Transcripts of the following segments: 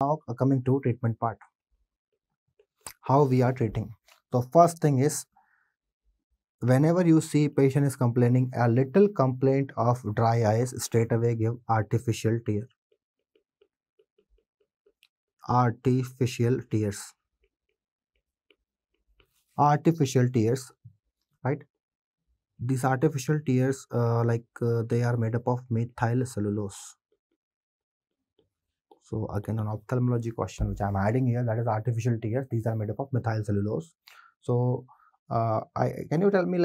Now coming to treatment part, how we are treating. So first thing is, whenever you see patient is complaining a little complaint of dry eyes, straight away give artificial tear. Artificial tears. Artificial tears, right? These artificial tears, they are made up of methyl cellulose. So again, an ophthalmology question which I'm adding here, that is artificial tears. These are made up of methyl cellulose. So, I can you tell me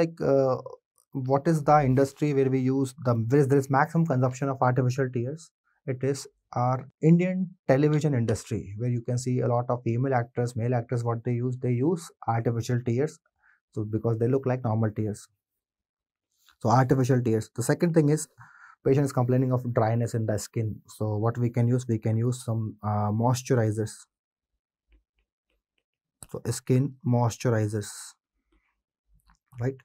what is the industry where we use where there is maximum consumption of artificial tears? It is our Indian television industry, where you can see a lot of female actors, male actors. What they use artificial tears. So because they look like normal tears. So artificial tears. The second thing is, patient is complaining of dryness in the skin. So what we can use some moisturizers. So skin moisturizers, right?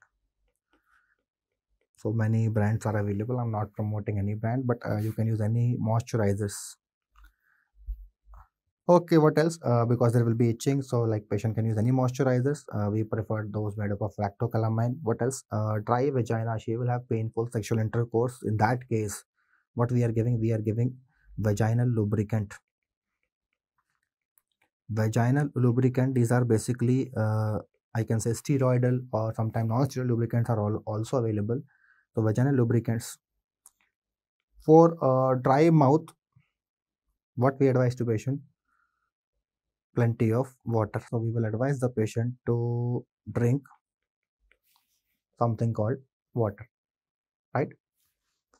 So many brands are available. I'm not promoting any brand, but you can use any moisturizers. Okay, what else? Because there will be itching, so like patient can use any moisturizers. We prefer those made up of lactocalamine. What else? Dry vagina. She will have painful sexual intercourse. In that case, what we are giving? We are giving vaginal lubricant. Vaginal lubricant. These are basically, I can say, steroidal or sometimes non-steroidal lubricants are also available. So vaginal lubricants. For dry mouth, what we advise to patient? Plenty of water. So we will advise the patient to drink something called water, right?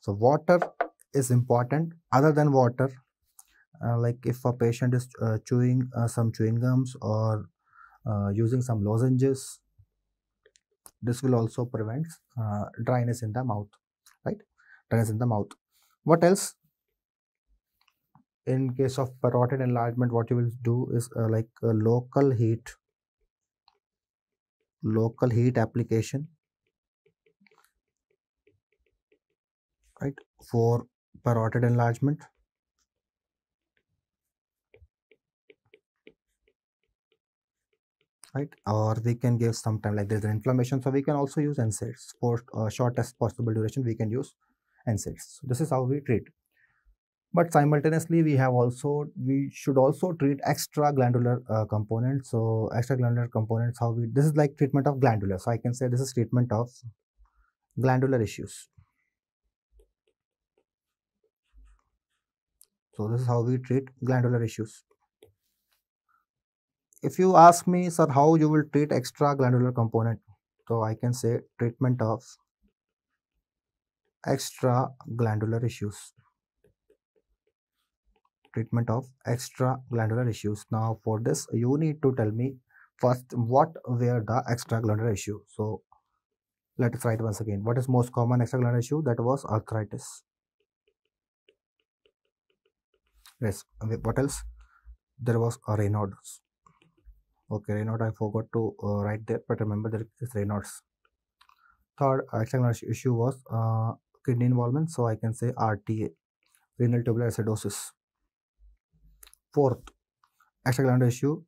So water is important. Other than water, like if a patient is chewing some chewing gums or using some lozenges, this will also prevent dryness in the mouth, right? Dryness in the mouth. What else? In case of parotid enlargement, what you will do is local heat application, right, for parotid enlargement, right? Or we can give sometime like there's an inflammation, so we can also use NSAIDs for shortest possible duration. We can use NSAIDs. So this is how we treat. But simultaneously, we should also treat extra glandular components. So extra glandular components, this is like treatment of glandular. So I can say this is treatment of glandular issues. So this is how we treat glandular issues. If you ask me, sir, how you will treat extra glandular component, so I can say treatment of extra glandular issues. Treatment of extra glandular issues. Now for this, you need to tell me first what were the extra glandular issue. So let us write once again. What is most common extra glandular issue? That was arthritis. Yes. What else? There was a Raynaud's. Okay, Raynaud, I forgot to write there, but remember there is Raynaud's. Third extra glandular issue was kidney involvement. So I can say RTA, renal tubular acidosis. Fourth extra glandular issue,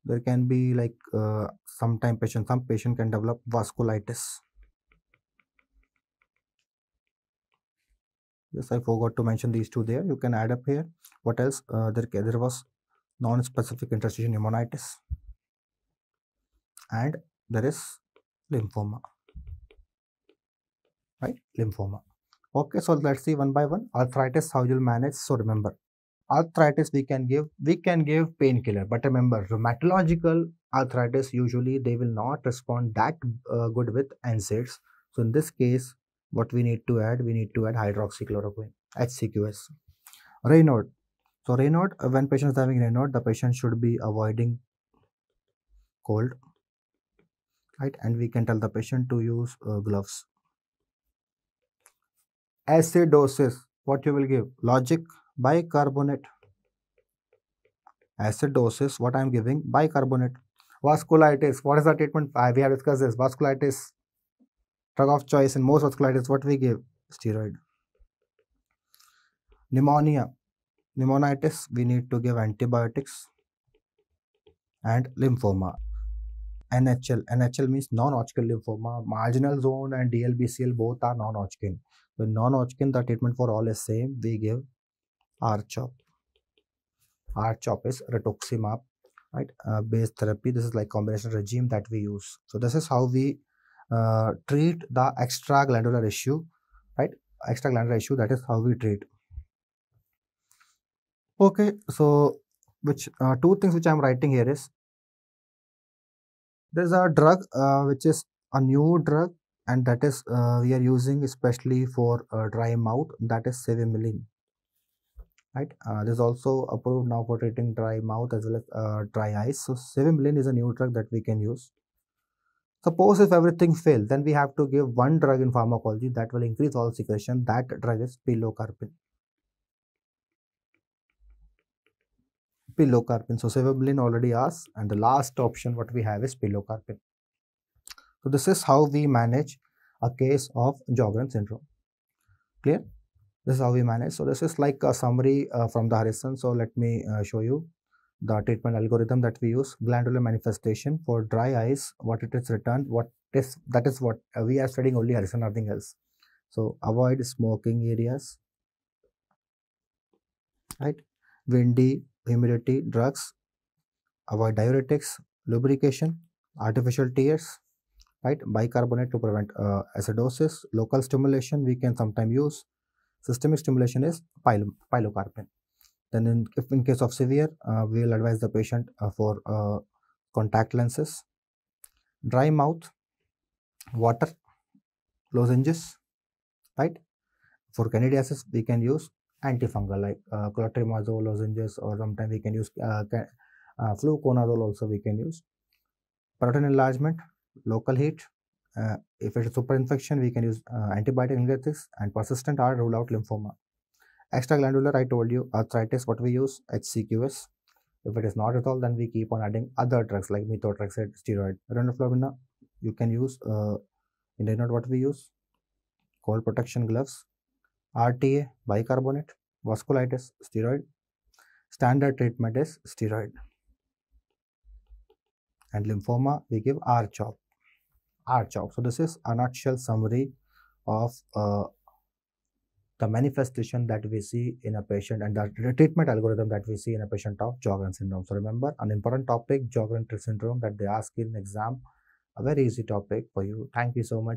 there can be like some patient can develop vasculitis. Yes, I forgot to mention these two there. You can add up here. What else? There was non-specific interstitial pneumonitis, and there is lymphoma, right? Lymphoma. Okay, so let's see one by one. Arthritis, how you'll manage. So remember, arthritis we can give painkiller, but remember, rheumatological arthritis usually they will not respond that good with NSAIDs. So in this case, what we need to add? We need to add hydroxychloroquine, HCQS. Raynaud. So Raynaud, when patient is having Raynaud, the patient should be avoiding cold, right? And we can tell the patient to use gloves. Acidosis, what you will give? Logic, bicarbonate. Acidosis, what I am giving? Bicarbonate. Vasculitis, what is the treatment? We have discussed this. Vasculitis, drug of choice in most vasculitis, what we give? Steroid. Pneumonia, Pneumonitis, we need to give antibiotics. And lymphoma, NHL means non-Hodgkin lymphoma. Marginal zone and DLBCL both are non-Hodgkin. So in non-Hodgkin, the treatment for all is same. We give R-CHOP. R-CHOP is rituximab, right? Base therapy. This is like combination regime that we use. So this is how we treat the extraglandular issue, right? Extraglandular issue. That is how we treat. Okay, so which two things which I'm writing here is there's a drug which is a new drug, and that is we are using especially for dry mouth, that is Sevimilin, right? This is also approved now for treating dry mouth as well as dry eyes. So Sevimilin is a new drug that we can use. Suppose if everything fails, then we have to give one drug in pharmacology that will increase all secretion. That drug is pilocarpine. Pilocarpine. So Sevimilin already asked, and the last option what we have is pilocarpine. So this is how we manage a case of Sjögren syndrome. Clear? This is how we manage. So this is like a summary from the Harrison. So let me show you the treatment algorithm that we use. Glandular manifestation for dry eyes, what it is written, what is that is what we are studying only Harrison, nothing else. So avoid smoking areas, right? Windy, humidity, drugs, avoid diuretics, lubrication, artificial tears, right? Bicarbonate to prevent acidosis. Local stimulation we can sometimes use. Systemic stimulation is pilocarpine. Then if in case of severe, we will advise the patient for contact lenses. Dry mouth, water, lozenges, right? For candidiasis, we can use antifungal like clotrimazole lozenges, or sometimes we can use fluconazole also we can use. Protein enlargement, local heat. If it is super infection, we can use antibiotic analgesics, and persistent are rule out lymphoma. Extraglandular, I told you, arthritis, what we use, HCQS. If it is not at all, then we keep on adding other drugs like methotrexate, steroid. Rhinoflavina, you can use in Raynaud, what we use, cold protection gloves. RTA, bicarbonate. Vasculitis, steroid. Standard treatment is steroid. And lymphoma, we give R-CHOP. R-CHOP. So this is a nutshell summary of the manifestation that we see in a patient and the treatment algorithm that we see in a patient of Sjögren syndrome. So remember, an important topic, Sjögren syndrome, that they ask in exam, a very easy topic for you. Thank you so much.